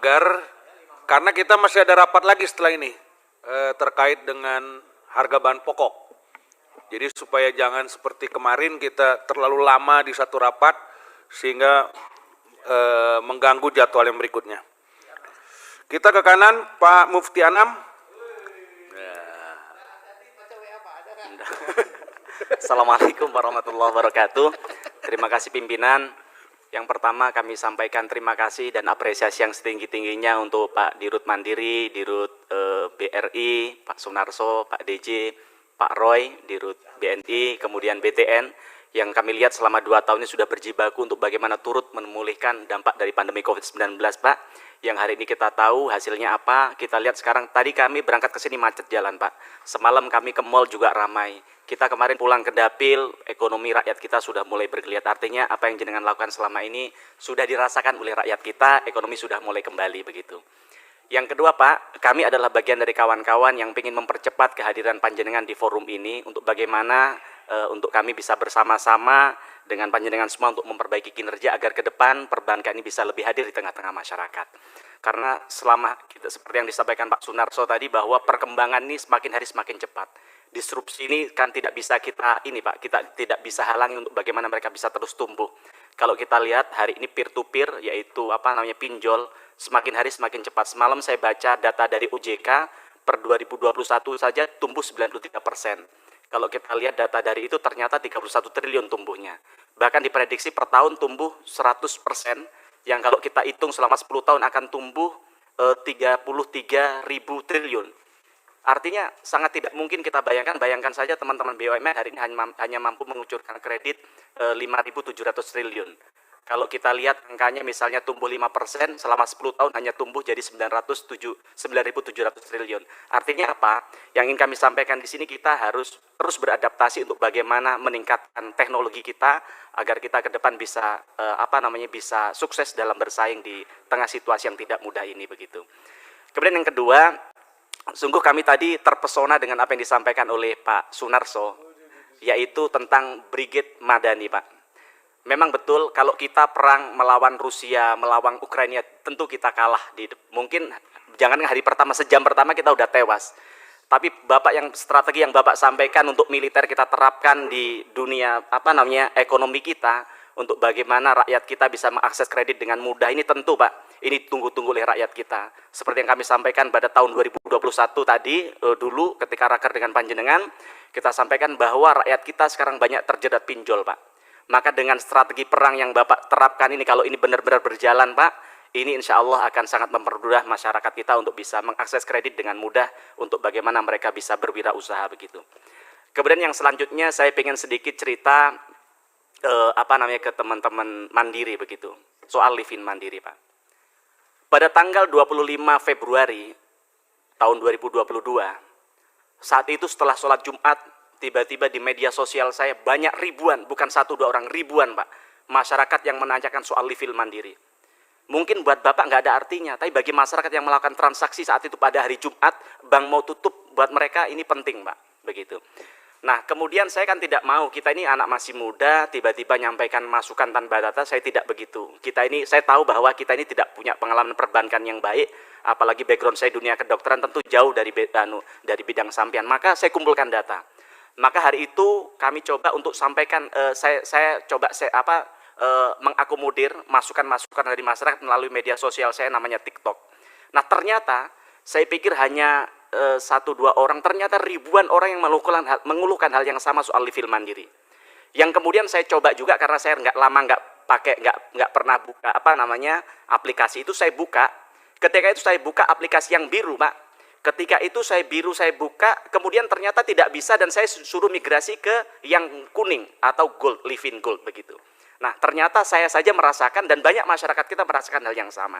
agar karena kita masih ada rapat lagi setelah ini terkait dengan harga bahan pokok. Jadi supaya jangan seperti kemarin kita terlalu lama di satu rapat sehingga mengganggu jadwal yang berikutnya. Kita ke kanan, Pak Mufti Anam. Assalamualaikum warahmatullahi wabarakatuh. Terima kasih pimpinan. Yang pertama kami sampaikan terima kasih dan apresiasi yang setinggi-tingginya untuk Pak Dirut Mandiri, Dirut BRI, Pak Sunarso, Pak DJ, Pak Roy, Dirut BNI, kemudian BTN, yang kami lihat selama 2 tahun ini sudah berjibaku untuk bagaimana turut memulihkan dampak dari pandemi COVID-19, Pak. Yang hari ini kita tahu hasilnya apa, kita lihat sekarang, tadi kami berangkat ke sini macet jalan, Pak. Semalam kami ke mall juga ramai. Kita kemarin pulang ke dapil, ekonomi rakyat kita sudah mulai bergeliat. Artinya apa yang jenengan lakukan selama ini sudah dirasakan oleh rakyat kita, ekonomi sudah mulai kembali begitu. Yang kedua, Pak, kami adalah bagian dari kawan-kawan yang ingin mempercepat kehadiran panjenengan di forum ini untuk bagaimana untuk kami bisa bersama-sama dengan panjenengan semua untuk memperbaiki kinerja agar ke depan perbankan ini bisa lebih hadir di tengah-tengah masyarakat. Karena selama kita seperti yang disampaikan Pak Sunarso tadi bahwa perkembangan ini semakin hari semakin cepat. Disrupsi ini kan tidak bisa kita kita tidak bisa halangi untuk bagaimana mereka bisa terus tumbuh. Kalau kita lihat hari ini peer to peer yaitu pinjol semakin hari semakin cepat. Semalam saya baca data dari OJK per 2021 saja tumbuh 93%. Kalau kita lihat data dari itu ternyata 31 triliun tumbuhnya. Bahkan diprediksi per tahun tumbuh 100%, yang kalau kita hitung selama 10 tahun akan tumbuh 33.000 triliun. Artinya sangat tidak mungkin kita bayangkan saja teman-teman BUMN hari ini hanya mampu mengucurkan kredit 5.700 triliun. Kalau kita lihat angkanya misalnya tumbuh 5%, selama 10 tahun hanya tumbuh jadi 9.700 triliun. Artinya apa? Yang ingin kami sampaikan di sini, kita harus terus beradaptasi untuk bagaimana meningkatkan teknologi kita agar kita ke depan bisa bisa sukses dalam bersaing di tengah situasi yang tidak mudah ini begitu. Kemudian yang kedua, sungguh kami tadi terpesona dengan apa yang disampaikan oleh Pak Sunarso, yaitu tentang Brigade Madani, Pak. Memang betul kalau kita perang melawan Rusia, melawan Ukraina, tentu kita kalah. Mungkin jangan hari pertama, sejam pertama kita udah tewas. Tapi strategi yang Bapak sampaikan untuk militer kita terapkan di dunia ekonomi kita, untuk bagaimana rakyat kita bisa mengakses kredit dengan mudah, ini tentu Pak, ini tunggu-tunggu oleh rakyat kita. Seperti yang kami sampaikan pada tahun 2021 tadi, dulu ketika raker dengan panjenengan, kita sampaikan bahwa rakyat kita sekarang banyak terjerat pinjol, Pak. Maka dengan strategi perang yang Bapak terapkan ini, kalau ini benar-benar berjalan, Pak, ini insya Allah akan sangat mempermudah masyarakat kita untuk bisa mengakses kredit dengan mudah, untuk bagaimana mereka bisa berwirausaha begitu. Kemudian yang selanjutnya saya ingin sedikit cerita ke teman-teman mandiri begitu, soal Livin Mandiri, Pak. Pada tanggal 25 Februari tahun 2022, saat itu setelah sholat Jumat, tiba-tiba di media sosial saya banyak ribuan, bukan 1-2 orang, ribuan Pak, masyarakat yang menanyakan soal Livin Mandiri. Mungkin buat Bapak nggak ada artinya, tapi bagi masyarakat yang melakukan transaksi saat itu pada hari Jumat, bank mau tutup, buat mereka ini penting Pak, begitu. Nah kemudian saya kan tidak mau, kita ini anak masih muda, tiba-tiba nyampaikan masukan tanpa data, saya tidak begitu. Saya tahu bahwa kita ini tidak punya pengalaman perbankan yang baik, apalagi background saya dunia kedokteran tentu jauh dari bidang sampean, maka saya kumpulkan data. Maka hari itu kami coba untuk sampaikan, saya coba mengakomodir masukan-masukan dari masyarakat melalui media sosial saya namanya TikTok. Nah ternyata saya pikir hanya 1-2 orang, ternyata ribuan orang yang mengeluhkan hal yang sama soal Livin Mandiri. Yang kemudian saya coba juga, karena saya nggak pernah buka aplikasi itu, saya buka. Ketika itu saya buka aplikasi yang biru, Pak. Ketika itu saya buka, kemudian ternyata tidak bisa dan saya suruh migrasi ke yang kuning atau gold, Livin Gold begitu. Nah ternyata saya saja merasakan dan banyak masyarakat kita merasakan hal yang sama.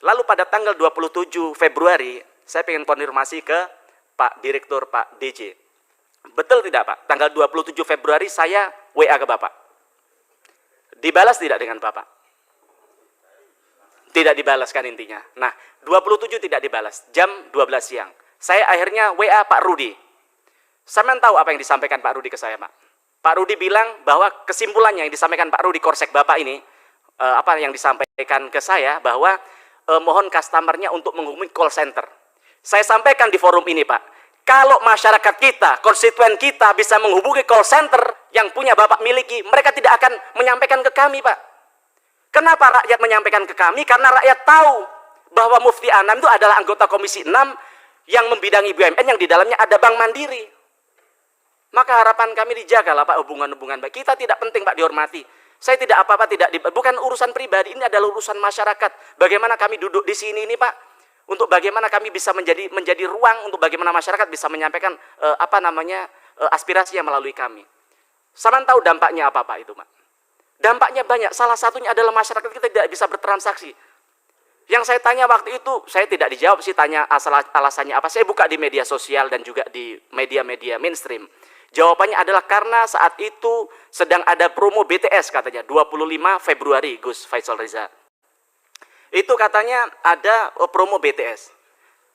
Lalu pada tanggal 27 Februari, saya ingin konfirmasi ke Pak Direktur, Pak DJ. Betul tidak Pak, tanggal 27 Februari saya WA ke Bapak. Dibalas tidak dengan Bapak? Tidak dibalaskan intinya. Nah, 27 tidak dibalas, jam 12 siang. Saya akhirnya WA Pak Rudi. Saya tahu apa yang disampaikan Pak Rudi ke saya, Pak. Pak Rudi bilang bahwa kesimpulannya yang disampaikan Pak Rudi Korsek Bapak ini, apa yang disampaikan ke saya, bahwa mohon customernya untuk menghubungi call center. Saya sampaikan di forum ini, Pak, kalau masyarakat kita, konstituen kita bisa menghubungi call center yang punya Bapak miliki, mereka tidak akan menyampaikan ke kami, Pak. Kenapa rakyat menyampaikan ke kami? Karena rakyat tahu bahwa Mufti Anam itu adalah anggota Komisi 6 yang membidangi BUMN yang di dalamnya ada Bank Mandiri. Maka harapan kami dijagalah, Pak, hubungan-hubungan baik. Kita tidak penting, Pak, dihormati. Saya tidak apa-apa, bukan urusan pribadi, ini adalah urusan masyarakat. Bagaimana kami duduk di sini ini, Pak, untuk bagaimana kami bisa menjadi ruang untuk bagaimana masyarakat bisa menyampaikan aspirasinya melalui kami. Saman tahu dampaknya apa, Pak, itu, Pak? Dampaknya banyak. Salah satunya adalah masyarakat kita tidak bisa bertransaksi. Yang saya tanya waktu itu, saya tidak dijawab sih, tanya alasannya apa. Saya buka di media sosial dan juga di media-media mainstream. Jawabannya adalah karena saat itu sedang ada promo BTS katanya, 25 Februari, Gus Faisal Reza. Itu katanya ada promo BTS.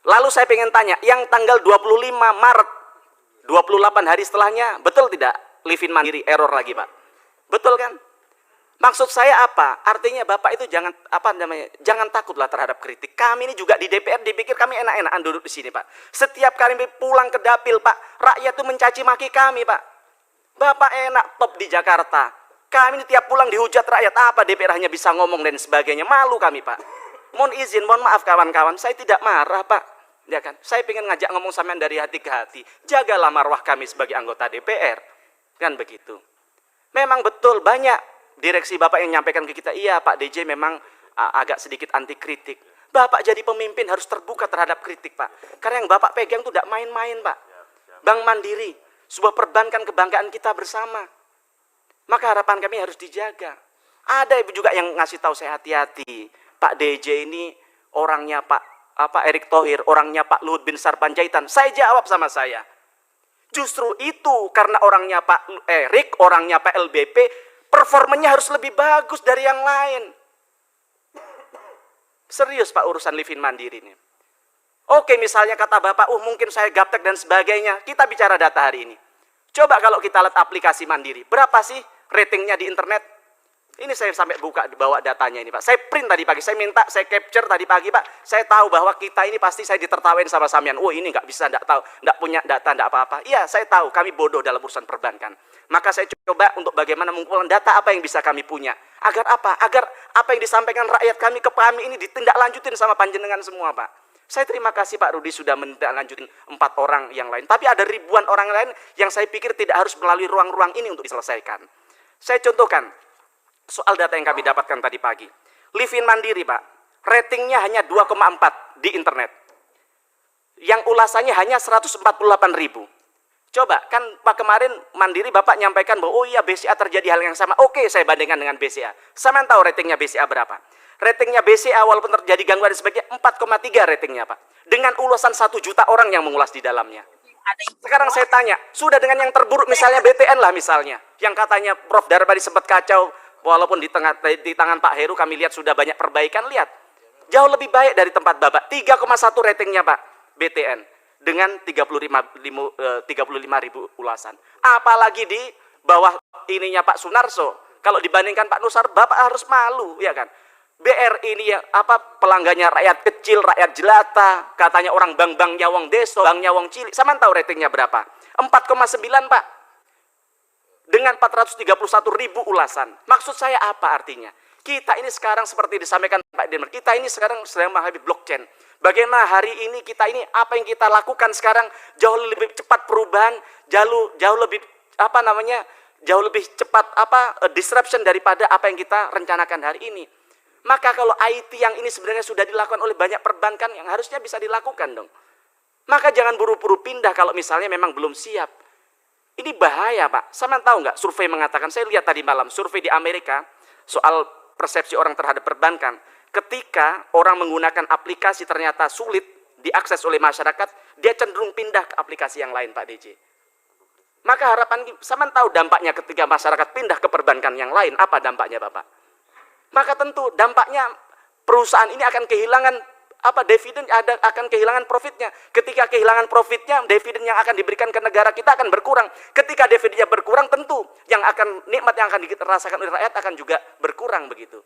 Lalu saya pengen tanya, yang tanggal 25 Maret, 28 hari setelahnya, betul tidak? Livin Mandiri error lagi, Pak. Betul kan? Maksud saya apa? Artinya Bapak itu jangan jangan takutlah terhadap kritik. Kami ini juga di DPR dipikir kami enak-enakan duduk di sini, Pak. Setiap kali pulang ke dapil, Pak, rakyat itu mencaci maki kami, Pak. Bapak enak top di Jakarta. Kami ini tiap pulang dihujat rakyat, apa DPR hanya bisa ngomong dan sebagainya. Malu kami, Pak. Mohon izin, mohon maaf kawan-kawan, saya tidak marah, Pak. Ya kan? Saya pengen ngajak ngomong sampean dari hati ke hati. Jagalah marwah kami sebagai anggota DPR. Kan begitu. Memang betul banyak direksi Bapak yang menyampaikan ke kita, iya Pak DJ memang agak sedikit anti kritik. Bapak jadi pemimpin harus terbuka terhadap kritik, Pak. Karena yang Bapak pegang itu tidak main-main, Pak. Bank Mandiri, sebuah perbankan kebanggaan kita bersama. Maka harapan kami harus dijaga. Ada ibu juga yang ngasih tahu saya hati-hati. Pak DJ ini orangnya Pak Erick Thohir, orangnya Pak Luhut bin Sarpanjaitan. Saya jawab sama saya. Justru itu karena orangnya Pak Erick, orangnya Pak LBP, performanya harus lebih bagus dari yang lain. Serius, Pak, urusan Livin Mandiri ini. Oke, misalnya kata Bapak, mungkin saya gaptek dan sebagainya. Kita bicara data hari ini. Coba kalau kita lihat aplikasi Mandiri, berapa sih ratingnya di internet? Ini saya sampai buka bawa datanya ini, Pak. Saya print tadi pagi, saya minta, saya capture tadi pagi, Pak. Saya tahu bahwa kita ini pasti saya ditertawain sama Samian. Ini nggak bisa, nggak tahu, nggak punya data, nggak apa-apa. Iya, saya tahu, kami bodoh dalam urusan perbankan. Maka saya coba untuk bagaimana mengumpulkan data apa yang bisa kami punya. Agar apa? Agar apa yang disampaikan rakyat kami ke kami ini ditindaklanjutin sama panjenengan semua, Pak. Saya terima kasih Pak Rudi sudah menindaklanjutin 4 orang yang lain. Tapi ada ribuan orang lain yang saya pikir tidak harus melalui ruang-ruang ini untuk diselesaikan. Saya contohkan soal data yang kami dapatkan tadi pagi. Livin Mandiri, Pak, ratingnya hanya 2,4 di internet. Yang ulasannya hanya 148.000. Coba, kan Pak kemarin Mandiri Bapak nyampaikan bahwa iya BCA terjadi hal yang sama. Oke, saya bandingkan dengan BCA. Sama tahu ratingnya BCA berapa? Ratingnya BCA walaupun terjadi gangguan dan sebagainya 4,3 ratingnya, Pak. Dengan ulasan 1 juta orang yang mengulas di dalamnya. Sekarang saya tanya, sudah dengan yang terburuk misalnya BTN lah misalnya. Yang katanya Prof Darbadi sempat kacau, walaupun di tangan Pak Heru kami lihat sudah banyak perbaikan, lihat. Jauh lebih baik dari tempat Bapak. 3,1 ratingnya, Pak, BTN. Dengan 35.000 ulasan. Apalagi di bawah ininya Pak Sunarso. Kalau dibandingkan Pak Nusar, Bapak harus malu, ya kan? BRI ini yang pelanggannya rakyat kecil, rakyat jelata, katanya orang bang nyawang deso, bang nyawang cilik. Sama tahu ratingnya berapa? 4,9, Pak. Dengan 431.000 ulasan. Maksud saya apa artinya? Kita ini sekarang seperti disampaikan Pak Denmar, kita ini sekarang sedang menghadapi blockchain. Bagaimana hari ini kita ini, apa yang kita lakukan sekarang jauh lebih cepat perubahan, jauh lebih jauh lebih cepat disruption daripada apa yang kita rencanakan hari ini. Maka kalau IT yang ini sebenarnya sudah dilakukan oleh banyak perbankan yang harusnya bisa dilakukan dong. Maka jangan buru-buru pindah kalau misalnya memang belum siap. Ini bahaya, Pak. Sama tahu nggak, survei mengatakan, saya lihat tadi malam, survei di Amerika soal persepsi orang terhadap perbankan. Ketika orang menggunakan aplikasi ternyata sulit diakses oleh masyarakat, dia cenderung pindah ke aplikasi yang lain, Pak DJ. Maka harapan, sama tahu dampaknya ketika masyarakat pindah ke perbankan yang lain, apa dampaknya, Bapak? Maka tentu dampaknya perusahaan ini akan kehilangan dividen, akan kehilangan profitnya. Ketika kehilangan profitnya, dividen yang akan diberikan ke negara kita akan berkurang. Ketika dividennya berkurang, tentu nikmat yang akan dirasakan oleh rakyat akan juga berkurang begitu.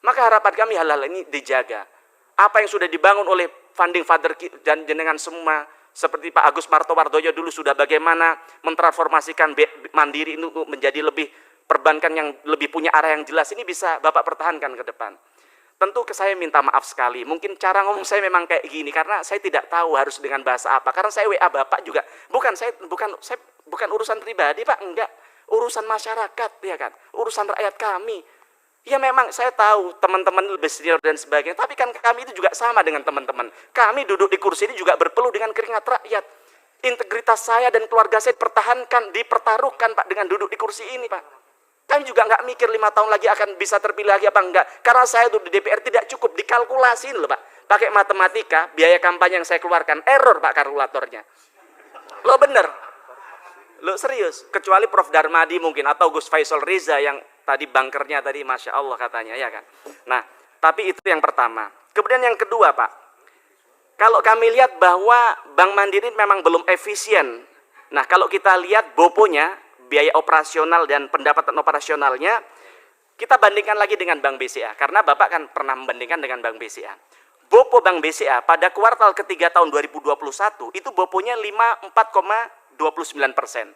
Maka harapan kami hal-hal ini dijaga. apa yang sudah dibangun oleh founding father dan jenengan semua, seperti Pak Agus Martowardoyo dulu sudah bagaimana mentransformasikan Mandiri itu menjadi lebih perbankan yang lebih punya arah yang jelas, ini bisa Bapak pertahankan ke depan. Tentu saya minta maaf sekali, mungkin cara ngomong saya memang kayak gini karena saya tidak tahu harus dengan bahasa apa. Karena saya WA Bapak juga bukan urusan pribadi Pak, enggak, urusan masyarakat ya kan, urusan rakyat kami. Ya memang saya tahu teman-teman lebih senior dan sebagainya, tapi kan kami itu juga sama dengan teman-teman. Kami duduk di kursi ini juga berpeluh dengan keringat rakyat. Integritas saya dan keluarga saya dipertaruhkan Pak dengan duduk di kursi ini Pak. Kami juga nggak mikir 5 tahun lagi akan bisa terpilih lagi apa enggak. Karena saya tuh di DPR tidak cukup dikalkulasiin loh Pak. Pakai matematika, biaya kampanye yang saya keluarkan, error Pak kalkulatornya. Lo bener. Lo serius. Kecuali Prof. Darmadi mungkin, atau Gus Faisal Riza yang tadi bankernya tadi, Masya Allah katanya, ya kan. Nah, tapi itu yang pertama. Kemudian yang kedua Pak, kalau kami lihat bahwa Bank Mandiri memang belum efisien. Nah, kalau kita lihat BOPO-nya, biaya operasional dan pendapatan operasionalnya, kita bandingkan lagi dengan Bank BCA, karena Bapak kan pernah membandingkan dengan Bank BCA. BOPO Bank BCA pada kuartal ketiga tahun 2021 itu BOPO-nya 54,29%.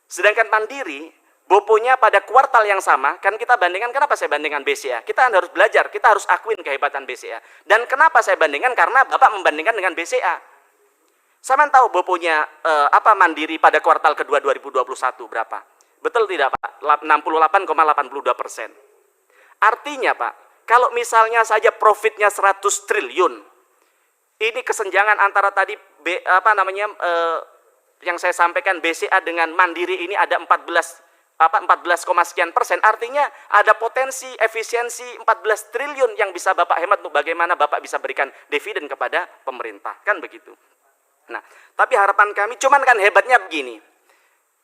Sedangkan Mandiri BOPO-nya pada kuartal yang sama, kan kita bandingkan, kenapa saya bandingkan BCA? Kita harus belajar, kita harus akuin kehebatan BCA. Dan kenapa saya bandingkan? Karena Bapak membandingkan dengan BCA. Saya tahu BOPO-nya Mandiri pada kuartal kedua 2021 berapa? Betul tidak Pak? 68,82%. Artinya Pak, kalau misalnya saja profitnya 100 triliun, ini kesenjangan antara tadi yang saya sampaikan BCA dengan Mandiri ini ada 14 sekian persen. Artinya ada potensi efisiensi 14 triliun yang bisa Bapak hemat untuk bagaimana Bapak bisa berikan dividen kepada pemerintah, kan begitu. Nah, tapi harapan kami, cuman kan hebatnya begini,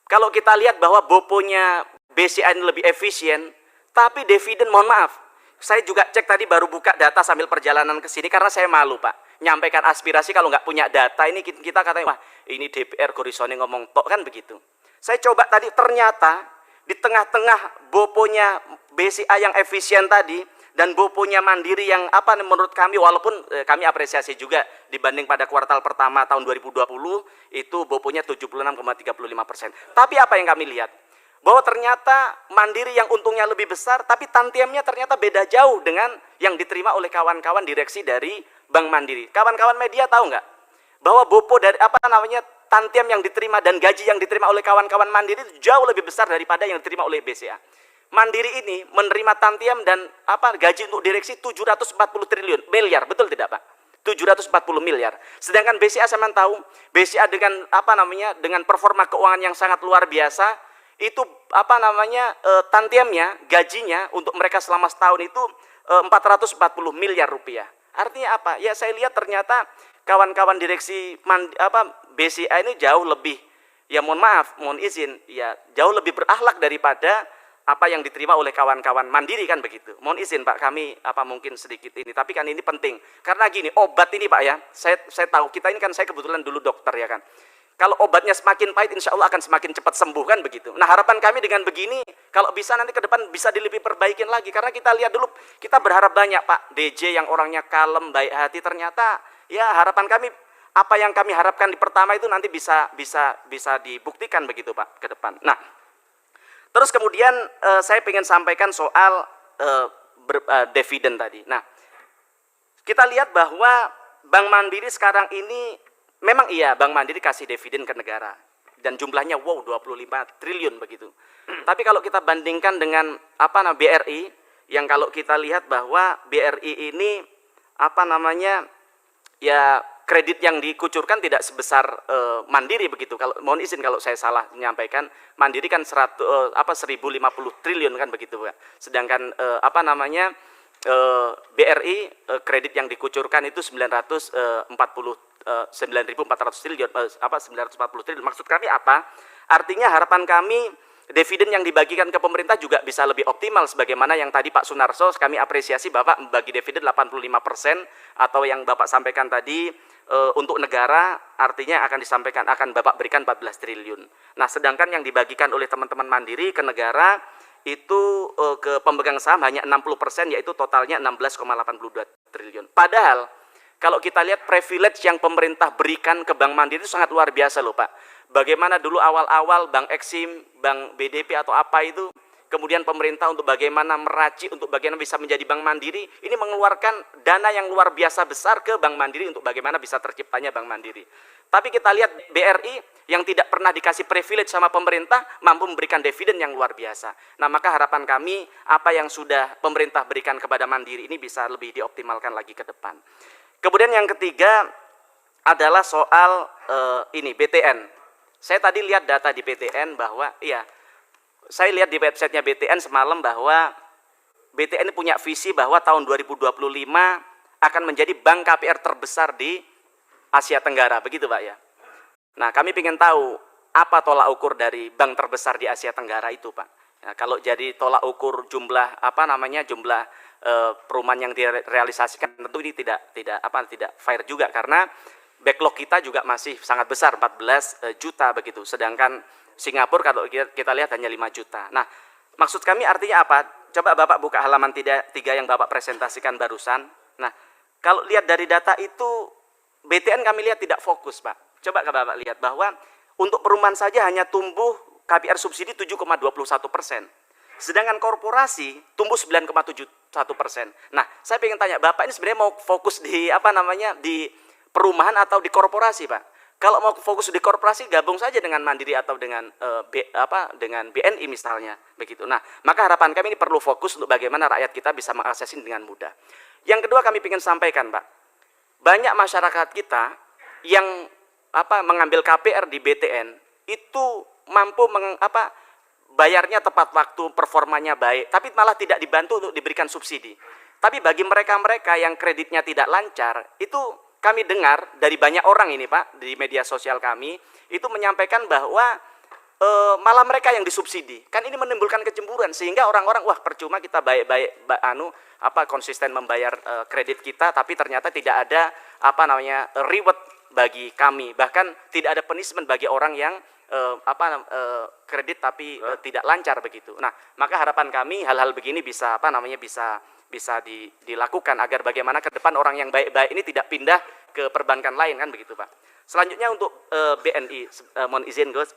kalau kita lihat bahwa BOPO-nya BCA ini lebih efisien, tapi dividen, mohon maaf, saya juga cek tadi baru buka data sambil perjalanan ke sini karena saya malu Pak, nyampaikan aspirasi kalau nggak punya data, ini kita katanya, wah ini DPR Gorisone ngomong tok, kan begitu. Saya coba tadi, ternyata di tengah-tengah BOPO-nya BCA yang efisien tadi, dan BOPO-nya Mandiri yang menurut kami, walaupun kami apresiasi juga dibanding pada kuartal pertama tahun 2020 itu BOPO-nya 76,35%. Tapi apa yang kami lihat? Bahwa ternyata Mandiri yang untungnya lebih besar, tapi tantiemnya ternyata beda jauh dengan yang diterima oleh kawan-kawan direksi dari Bank Mandiri. Kawan-kawan media tahu nggak? Bahwa BOPO dari tantiem yang diterima dan gaji yang diterima oleh kawan-kawan Mandiri itu jauh lebih besar daripada yang diterima oleh BCA. Mandiri ini menerima tantiam dan gaji untuk direksi 740 miliar, betul tidak Pak? 740 miliar. Sedangkan BCA saya tahu, BCA dengan dengan performa keuangan yang sangat luar biasa, itu tantiamnya, gajinya untuk mereka selama setahun itu 440 miliar rupiah. Artinya apa? Ya saya lihat ternyata kawan-kawan direksi BCA ini jauh lebih, ya mohon izin, ya jauh lebih berakhlak daripada apa yang diterima oleh kawan-kawan Mandiri, kan begitu. Mohon izin Pak, kami mungkin sedikit ini, tapi kan ini penting. Karena gini, obat ini Pak ya, saya tahu, kita ini kan, saya kebetulan dulu dokter ya kan. Kalau obatnya semakin pahit, insya Allah akan semakin cepat sembuh, kan begitu. Nah harapan kami dengan begini, kalau bisa nanti ke depan bisa lebih perbaikin lagi. Karena kita lihat dulu, kita berharap banyak Pak, DJ yang orangnya kalem, baik hati, ternyata ya harapan kami, apa yang kami harapkan di pertama itu nanti bisa dibuktikan begitu Pak ke depan. Nah, terus kemudian saya ingin sampaikan soal dividen tadi. Nah, kita lihat bahwa Bank Mandiri sekarang ini, memang iya Bank Mandiri kasih dividen ke negara. Dan jumlahnya 25 triliun begitu. Tapi kalau kita bandingkan dengan BRI, yang kalau kita lihat bahwa BRI ini ya kredit yang dikucurkan tidak sebesar Mandiri begitu. Kalau mohon izin kalau saya salah menyampaikan, Mandiri kan 1050 triliun kan begitu Pak. Sedangkan BRI kredit yang dikucurkan itu 9.400 triliun, 940 triliun. Maksud kami apa? Artinya harapan kami dividen yang dibagikan ke pemerintah juga bisa lebih optimal, sebagaimana yang tadi Pak Sunarso, kami apresiasi Bapak membagi dividen 85%, atau yang Bapak sampaikan tadi untuk negara, artinya akan Bapak berikan 14 triliun. Nah, sedangkan yang dibagikan oleh teman-teman Mandiri ke negara itu ke pemegang saham hanya 60%, yaitu totalnya 16,82 triliun. Padahal kalau kita lihat privilege yang pemerintah berikan ke Bank Mandiri itu sangat luar biasa loh Pak. Bagaimana dulu awal-awal Bank Eksim, Bank BDP atau apa itu, kemudian pemerintah untuk bagaimana meracik, untuk bagaimana bisa menjadi Bank Mandiri, ini mengeluarkan dana yang luar biasa besar ke Bank Mandiri untuk bagaimana bisa terciptanya Bank Mandiri. Tapi kita lihat BRI yang tidak pernah dikasih privilege sama pemerintah, mampu memberikan dividen yang luar biasa. Nah, maka harapan kami, apa yang sudah pemerintah berikan kepada Mandiri ini bisa lebih dioptimalkan lagi ke depan. Kemudian yang ketiga adalah soal BTN. Saya tadi lihat data di BTN bahwa, saya lihat di websitenya BTN semalam bahwa BTN punya visi bahwa tahun 2025 akan menjadi bank KPR terbesar di Asia Tenggara, begitu Pak ya. Nah, kami ingin tahu apa tolak ukur dari bank terbesar di Asia Tenggara itu Pak. Nah, kalau jadi tolak ukur jumlah jumlah perumahan yang direalisasikan, tentu ini tidak fair juga, karena backlog kita juga masih sangat besar, 14 juta begitu. Sedangkan Singapura kalau kita lihat hanya 5 juta. Nah, maksud kami artinya apa? Coba Bapak buka halaman 3 yang Bapak presentasikan barusan. Nah, kalau lihat dari data itu, BTN kami lihat tidak fokus Pak. Coba Bapak lihat bahwa untuk perumahan saja hanya tumbuh KPR subsidi 7,21%. Sedangkan korporasi tumbuh 9,71%. Nah, saya ingin tanya, Bapak ini sebenarnya mau fokus di di perumahan atau di korporasi, Pak? Kalau mau fokus di korporasi, gabung saja dengan Mandiri atau dengan dengan BNI misalnya, begitu. Nah, maka harapan kami ini perlu fokus untuk bagaimana rakyat kita bisa mengakses ini dengan mudah. Yang kedua kami ingin sampaikan, Pak, banyak masyarakat kita yang mengambil KPR di BTN itu mampu bayarnya tepat waktu, performanya baik, tapi malah tidak dibantu untuk diberikan subsidi. Tapi bagi mereka-mereka yang kreditnya tidak lancar, itu kami dengar dari banyak orang ini Pak, di media sosial kami, itu menyampaikan bahwa malah mereka yang disubsidi. Kan ini menimbulkan kecemburuan, sehingga orang-orang, wah percuma kita baik-baik konsisten membayar kredit kita, tapi ternyata tidak ada reward bagi kami. Bahkan tidak ada punishment bagi orang yang kredit tapi tidak lancar begitu. Nah, maka harapan kami hal-hal begini bisa bisa dilakukan agar bagaimana ke depan orang yang baik-baik ini tidak pindah ke perbankan lain, kan begitu Pak. Selanjutnya untuk BNI, mohon izin Gus.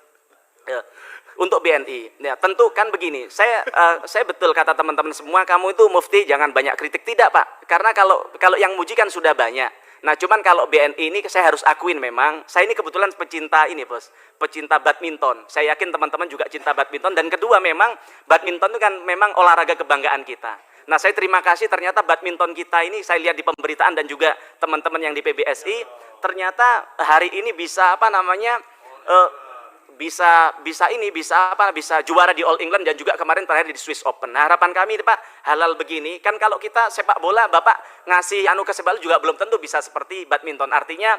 Untuk BNI, ya tentu kan begini, saya betul kata teman-teman semua, kamu itu mufti jangan banyak kritik, tidak Pak, karena kalau yang muji kan sudah banyak. Nah, cuman kalau BNI ini saya harus akuin, memang saya ini kebetulan pecinta ini Bos, pecinta badminton. Saya yakin teman-teman juga cinta badminton, dan kedua memang badminton itu kan memang olahraga kebanggaan kita. Nah, saya terima kasih ternyata badminton kita ini, saya lihat di pemberitaan dan juga teman-teman yang di PBSI, ternyata hari ini bisa bisa juara di All England dan juga kemarin terakhir di Swiss Open. Nah, harapan kami Pak, halal begini kan, kalau kita sepak bola Bapak ngasih ke sepak bola juga belum tentu bisa seperti badminton. Artinya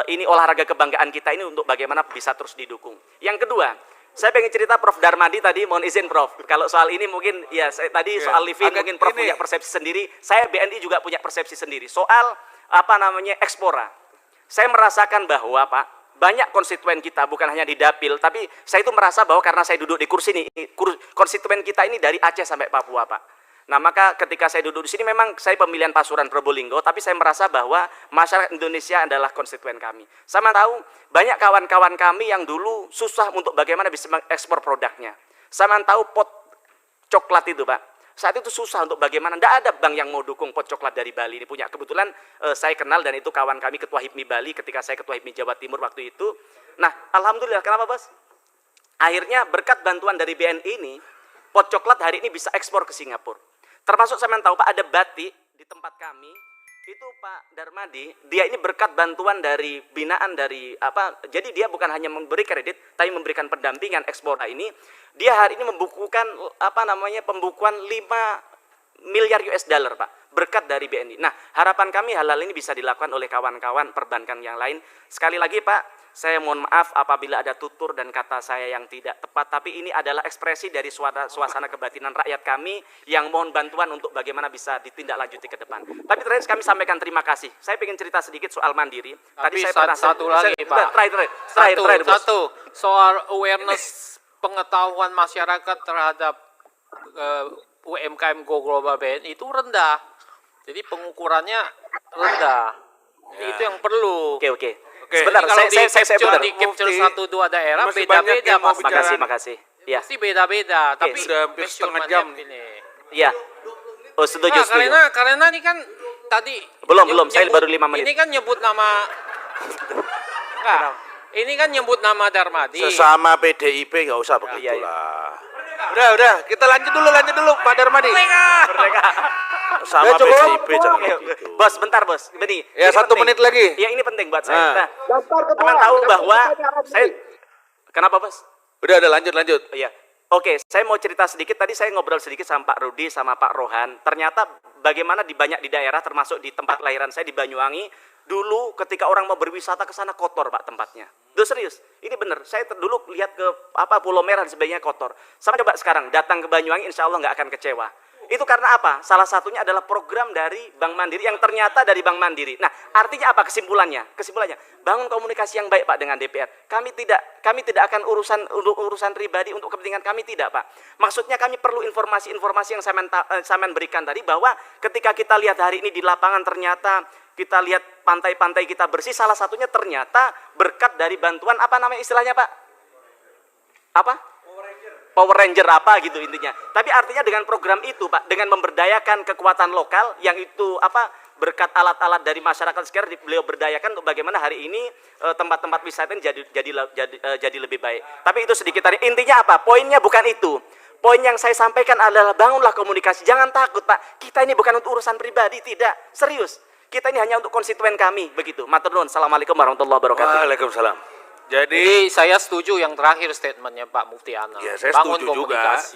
ini olahraga kebanggaan kita ini untuk bagaimana bisa terus didukung. Yang kedua, saya pengen cerita Prof Darmadi tadi, mohon izin Prof. Kalau soal ini mungkin ya saya tadi soal living mungkin Prof punya persepsi sendiri, saya BNI juga punya persepsi sendiri. Soal Ekspora. Saya merasakan bahwa Pak, banyak konstituen kita, bukan hanya di Dapil, tapi saya itu merasa bahwa karena saya duduk di kursi ini, konstituen kita ini dari Aceh sampai Papua Pak. Nah, maka ketika saya duduk di sini, memang saya pemilihan Pasuruan Probolinggo, tapi saya merasa bahwa masyarakat Indonesia adalah konstituen kami. Sama tahu, banyak kawan-kawan kami yang dulu susah untuk bagaimana bisa mengekspor produknya. Sama tahu pot coklat itu Pak, saat itu susah untuk bagaimana, tidak ada bank yang mau dukung pot coklat dari Bali ini punya. Kebetulan saya kenal, dan itu kawan kami Ketua HIPMI Bali ketika saya Ketua HIPMI Jawa Timur waktu itu. Nah, alhamdulillah, kenapa Bos? Akhirnya berkat bantuan dari BNI ini, pot coklat hari ini bisa ekspor ke Singapura. Termasuk saya tahu Pak, ada batik di tempat kami, itu Pak Darmadi, dia ini berkat bantuan dari binaan dari jadi dia bukan hanya memberi kredit, tapi memberikan pendampingan Ekspora ini. Dia hari ini membukukan pembukuan 5 miliar US dollar Pak, berkat dari BNI. Nah, harapan kami hal-hal ini bisa dilakukan oleh kawan-kawan perbankan yang lain. Sekali lagi Pak, saya mohon maaf apabila ada tutur dan kata saya yang tidak tepat, tapi ini adalah ekspresi dari suasana kebatinan rakyat kami yang mohon bantuan untuk bagaimana bisa ditindaklanjuti ke depan. Tapi terakhir kami sampaikan terima kasih. Saya ingin cerita sedikit soal Mandiri. Tadi saya pernah satu lagi Pak. Terakhir, soal awareness pengetahuan masyarakat terhadap UMKM Go Global BNI itu rendah. Jadi pengukurannya rendah. Itu yang perlu. Oke. Oke. Sebentar, Jadi kalau saya kalau benar. di capture Mufti, 1-2 daerah masih banyak beda-beda yang mau Mas. bicara. Makasih. Ya. Pasti beda-beda, tapi sudah hampir setengah measurement-nya jam. ini. Iya. Oh, setuju, Nah, setuju. karena ini kan tadi Belum, saya baru 5 menit. Ini kan nyebut nama Enggak. Ini kan nyebut nama Darmadi. Sesama PDIP nggak usah Iya, begitulah. Udah, kita lanjut dulu Pak Darmadi. Merdeka. Sama Ya, cukup. PDIP jangan Oke, begitu. Bos, bentar bos. Beni. Ya, ini 1 penting. menit lagi. Ya, ini penting buat saya. Nah. Nah, teman tahu bahwa saya. Kenapa bos? Udah, lanjut. Iya. Oke, saya mau cerita sedikit. Tadi saya ngobrol sedikit sama Pak Rudi, sama Pak Rohan. Ternyata bagaimana di banyak di daerah, termasuk di tempat kelahiran saya di Banyuwangi, dulu ketika orang mau berwisata ke sana kotor Pak tempatnya. Duh serius, ini bener. Saya dulu lihat ke Pulau Merah dan sebagainya kotor. Sama coba sekarang datang ke Banyuwangi, insya Allah nggak akan kecewa. Itu karena apa? Salah satunya adalah program dari Bank Mandiri yang ternyata dari Bank Mandiri. Nah, artinya apa kesimpulannya? Kesimpulannya, bangun komunikasi yang baik Pak dengan DPR. Kami tidak akan urusan pribadi untuk kepentingan kami tidak Pak. Maksudnya kami perlu informasi-informasi yang saya berikan tadi bahwa ketika kita lihat hari ini di lapangan ternyata kita lihat pantai-pantai kita bersih, salah satunya ternyata berkat dari bantuan apa namanya istilahnya Pak? Apa? Power Ranger apa gitu intinya. Tapi artinya dengan program itu Pak, dengan memberdayakan kekuatan lokal yang itu berkat alat-alat dari masyarakat sekitar beliau berdayakan untuk bagaimana hari ini tempat-tempat wisata ini jadi lebih baik. Tapi itu sedikit tadi. Intinya apa? Poinnya bukan itu. Poin yang saya sampaikan adalah bangunlah komunikasi. Jangan takut Pak. Kita ini bukan untuk urusan pribadi, tidak. Serius. Kita ini hanya untuk konstituen kami, begitu. Matur nuwun. Assalamualaikum warahmatullahi wabarakatuh. Waalaikumsalam. Jadi Jadi saya setuju yang terakhir statementnya Pak Mufti Ana. Ya, saya Bangun setuju juga. komunikasi.